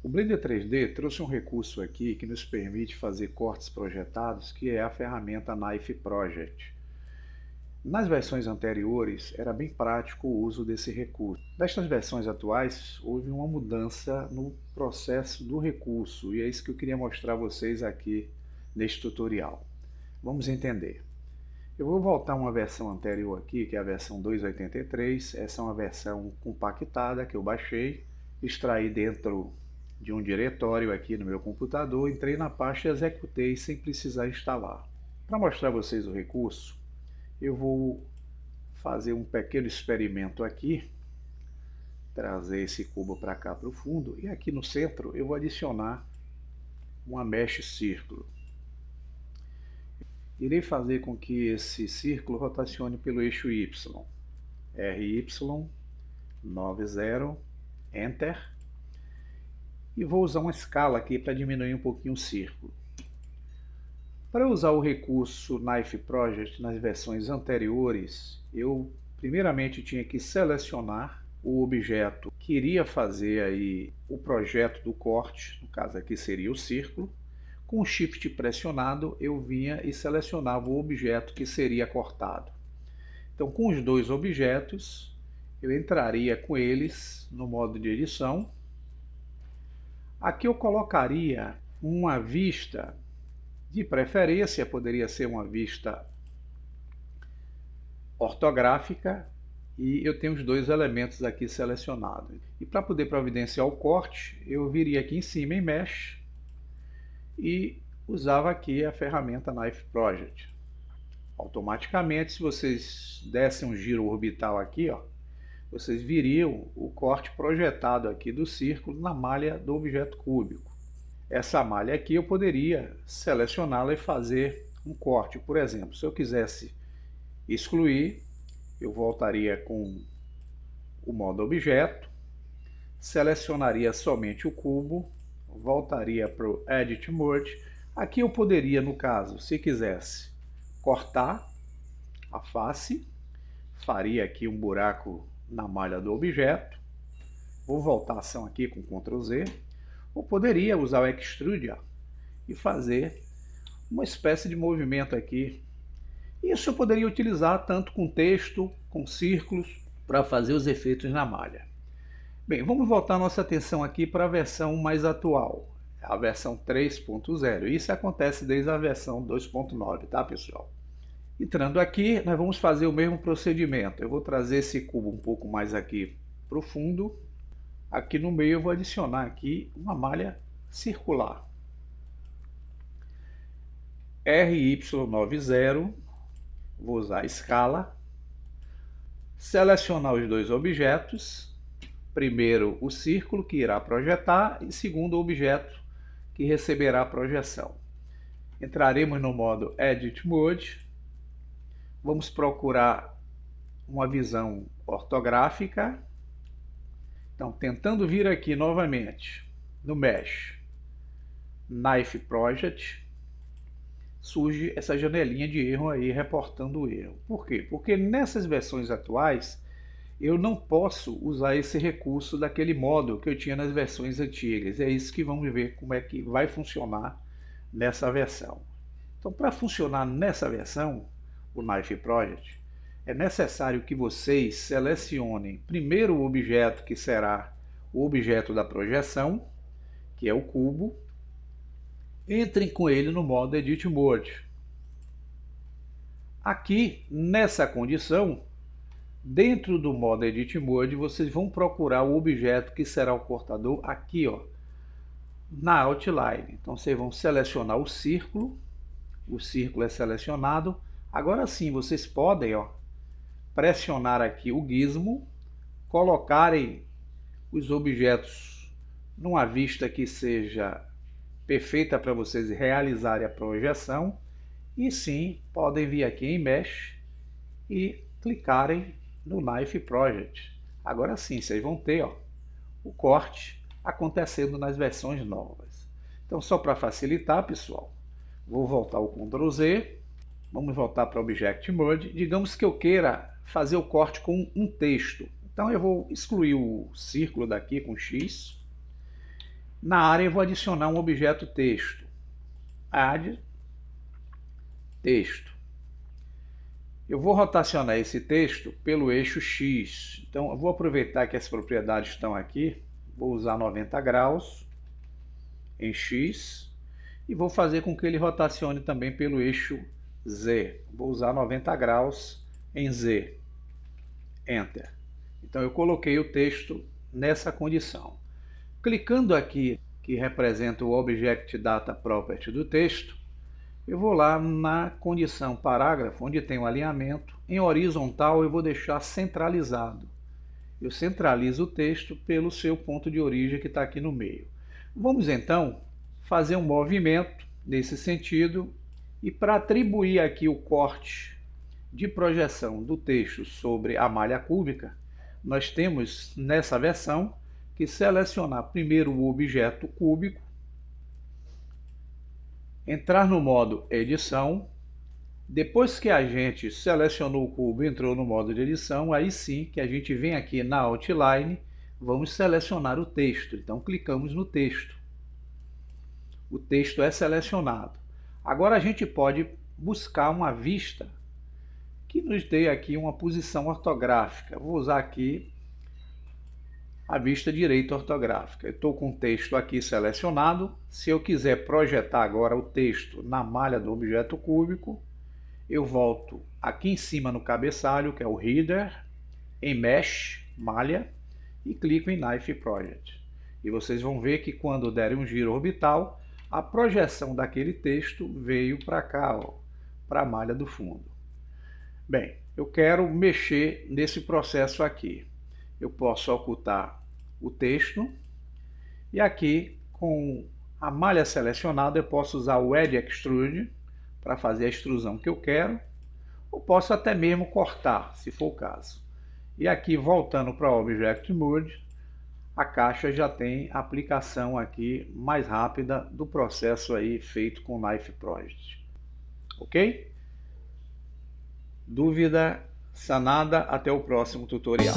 O Blender 3D trouxe um recurso aqui que nos permite fazer cortes projetados, que é a ferramenta Knife Project. Nas versões anteriores, era bem prático o uso desse recurso. Nestas versões atuais, houve uma mudança no processo do recurso, e é isso que eu queria mostrar a vocês aqui neste tutorial. Vamos entender. Eu vou voltar a uma versão anterior aqui, que é a versão 2.83. Essa é uma versão compactada que eu baixei, extraí dentro de um diretório aqui no meu computador, entrei na pasta e executei sem precisar instalar. Para mostrar a vocês o recurso, eu vou fazer um pequeno experimento aqui, trazer esse cubo para cá para o fundo, e aqui no centro eu vou adicionar uma mesh círculo. Irei fazer com que esse círculo rotacione pelo eixo Y. RY, 90, Enter. E vou usar uma escala aqui para diminuir um pouquinho o círculo. Para usar o recurso Knife Project nas versões anteriores, eu primeiramente tinha que selecionar o objeto que iria fazer aí o projeto do corte, no caso aqui seria o círculo. Com o Shift pressionado, eu vinha e selecionava o objeto que seria cortado. Então, com os dois objetos, eu entraria com eles no modo de edição. Aqui eu colocaria uma vista, de preferência poderia ser uma vista ortográfica, e eu tenho os dois elementos aqui selecionados. E para poder providenciar o corte, eu viria aqui em cima em Mesh e usava aqui a ferramenta Knife Project. Automaticamente, se vocês dessem um giro orbital aqui, ó, vocês viriam o corte projetado aqui do círculo na malha do objeto cúbico. Essa malha aqui eu poderia selecioná-la e fazer um corte. Por exemplo, se eu quisesse excluir, eu voltaria com o modo objeto, selecionaria somente o cubo, voltaria para o Edit Mode. Aqui eu poderia, no caso, se quisesse, cortar a face, faria aqui um buraco na malha do objeto, vou voltar a ação aqui com Ctrl Z, ou poderia usar o Extrude e fazer uma espécie de movimento aqui. Isso eu poderia utilizar tanto com texto, com círculos, para fazer os efeitos na malha. Bem, vamos voltar nossa atenção aqui para a versão mais atual, a versão 3.0. Isso acontece desde a versão 2.9, tá, pessoal? Entrando aqui, nós vamos fazer o mesmo procedimento. Eu vou trazer esse cubo um pouco mais aqui para o fundo. Aqui no meio eu vou adicionar aqui uma malha circular. RY90, vou usar a escala. Selecionar os dois objetos. Primeiro o círculo que irá projetar e segundo o objeto que receberá a projeção. Entraremos no modo Edit Mode. Vamos procurar uma visão ortográfica. Então, tentando vir aqui novamente no Mesh, Knife Project, surge essa janelinha de erro aí reportando o erro. Por quê? Porque nessas versões atuais eu não posso usar esse recurso daquele modo que eu tinha nas versões antigas. É isso que vamos ver como é que vai funcionar nessa versão. Então, para funcionar nessa versão, o Knife Project, é necessário que vocês selecionem primeiro o objeto que será o objeto da projeção, que é o cubo. Entrem com ele no modo Edit Mode. Aqui, nessa condição, dentro do modo Edit Mode, vocês vão procurar o objeto que será o cortador aqui, ó, na Outline. Então, vocês vão selecionar o círculo é selecionado. Agora sim, vocês podem, ó, pressionar aqui o gizmo, colocarem os objetos numa vista que seja perfeita para vocês realizarem a projeção, e sim, podem vir aqui em Mesh e clicarem no Knife Project. Agora sim, vocês vão ter, ó, o corte acontecendo nas versões novas. Então, só para facilitar, pessoal, vou voltar ao Ctrl Z. Vamos voltar para o Object Mode. Digamos que eu queira fazer o corte com um texto. Então eu vou excluir o círculo daqui com X Na área eu vou adicionar um objeto texto. Add texto. Eu vou rotacionar esse texto pelo eixo X. Então eu vou aproveitar que as propriedades estão aqui, vou usar 90 graus em X e vou fazer com que ele rotacione também pelo eixo Z. Vou usar 90 graus em Z. Enter. Então eu coloquei o texto nessa condição. Clicando aqui, que representa o Object Data Property do texto, eu vou lá na condição parágrafo, onde tem o alinhamento. Em horizontal eu vou deixar centralizado. Eu centralizo o texto pelo seu ponto de origem que está aqui no meio. Vamos então fazer um movimento nesse sentido. E para atribuir aqui o corte de projeção do texto sobre a malha cúbica, nós temos nessa versão que selecionar primeiro o objeto cúbico, entrar no modo edição. Depois que a gente selecionou o cubo e entrou no modo de edição, aí sim que a gente vem aqui na outline, vamos selecionar o texto. Então clicamos no texto. O texto é selecionado. Agora a gente pode buscar uma vista que nos dê aqui uma posição ortográfica. Vou usar aqui a vista direita ortográfica. Eu estou com o texto aqui selecionado. Se eu quiser projetar agora o texto na malha do objeto cúbico, eu volto aqui em cima no cabeçalho, que é o Header, em Mesh, malha, e clico em Knife Project. E vocês vão ver que quando derem um giro orbital, a projeção daquele texto veio para cá, para a malha do fundo. Bem, eu quero mexer nesse processo aqui. Eu posso ocultar o texto e aqui com a malha selecionada eu posso usar o Edge Extrude para fazer a extrusão que eu quero, ou posso até mesmo cortar, se for o caso. E aqui voltando para o Object Mode, a caixa já tem a aplicação aqui mais rápida do processo aí feito com Knife Project. Ok? Dúvida sanada, até o próximo tutorial.